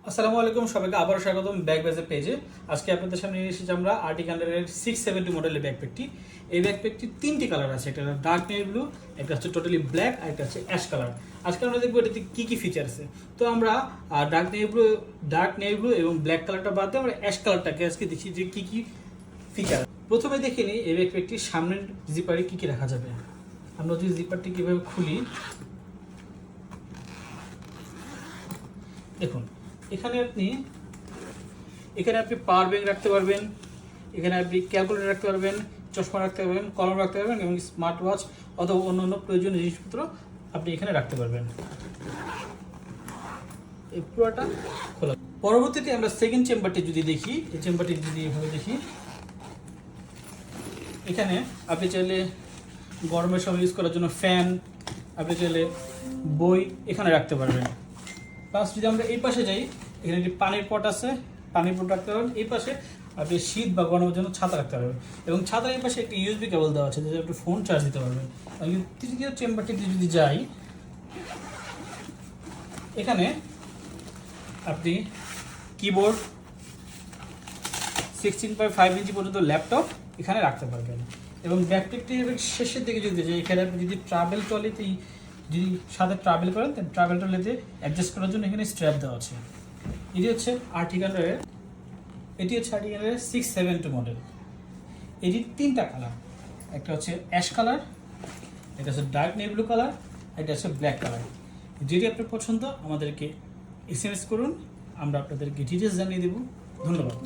আসসালামু আলাইকুম, সবাইকে আবারও স্বাগতম ব্যাগ ব্যাজের পেজে। আজকে আপনাদের সামনে নিয়ে এসেছি আমরা আর্টিকান্ডারের 670 মডেলের ব্যাকপ্যাকটি। এই ব্যাকপ্যাকটির তিনটি কালার আছে, একটা ডার্ক নেভি ব্লু, একটা হচ্ছে টোটালি ব্ল্যাক, আর একটা হচ্ছে অ্যাশ কালার। আজকে আমরা দেখবো এটাতে কী কী ফিচার আছে। তো আমরা ডার্ক নেভি ব্লু এবং ব্ল্যাক কালারটা বাদ দিয়ে আমরা অ্যাশ কালারটাকে আজকে দেখি যে কী কী ফিচার। প্রথমে দেখে নিই এই ব্যাকপ্যাকটির সামনের জিপারে কী কী রাখা যাবে। আমরা যদি জিপারটি কীভাবে খুলি, দেখুন এখানে আপনি পাওয়ার ব্যাংক রাখতে পারবেন, এখানে আপনি ক্যালকুলেটর রাখতে পারবেন, চশমা রাখতে পারবেন, কলম রাখতে পারবেন এবং স্মার্ট ওয়াচ অথবা অন্য প্রয়োজনীয় জিনিসপত্র আপনি এখানে রাখতে পারবেন। এই পুরোটা খোলা। পরবর্তীতে আমরা সেকেন্ড চেম্বারটি যদি দেখি, এই চেম্বারটি যদি এভাবে দেখি, এখানে আপনি চাইলে গরমের সময় ইউজ করার জন্য ফ্যান, আপনি চাইলে বই এখানে রাখতে পারবেন। প্লাস যদি আমরা এই পাশে যাই, এখানে একটি পানির পট আছে, পানির পট রাখতে পারবেন। এই পাশে আপনি শীত বা গরমের জন্য ছাতা রাখতে পারবেন এবং ছাতার এই পাশে একটি ইউএসবি কেবল দেওয়া আছে, যাতে আপনি ফোন চার্জ দিতে পারবেন। তৃতীয় চেম্বারটিতে যদি যাই, এখানে আপনি কিবোর্ড, 16.5 ইঞ্চি পর্যন্ত ল্যাপটপ এখানে রাখতে পারবেন। এবং ব্যাকপ্যাকটির শেষের দিকে যদি যাই, এখানে আপনি যদি ট্রাভেল ট্রলিতেই যদি সাথে ট্রাভেল করেন, তাহলে ট্রাভেল ট্রলিতে অ্যাডজাস্ট করার জন্য এখানে স্ট্র্যাপ দেওয়া আছে। এটি হচ্ছে আর্টিকান্ডারের 670 মডেল। এটির তিনটা কালার, একটা হচ্ছে অ্যাশ কালার, এটা হচ্ছে ডার্ক নেভি ব্লু কালার, এটা হচ্ছে ব্ল্যাক কালার। যেটি আপনার পছন্দ আমাদেরকে SMS করুন, আমরা আপনাদেরকে ডিটেলস জানিয়ে দেব। ধন্যবাদ।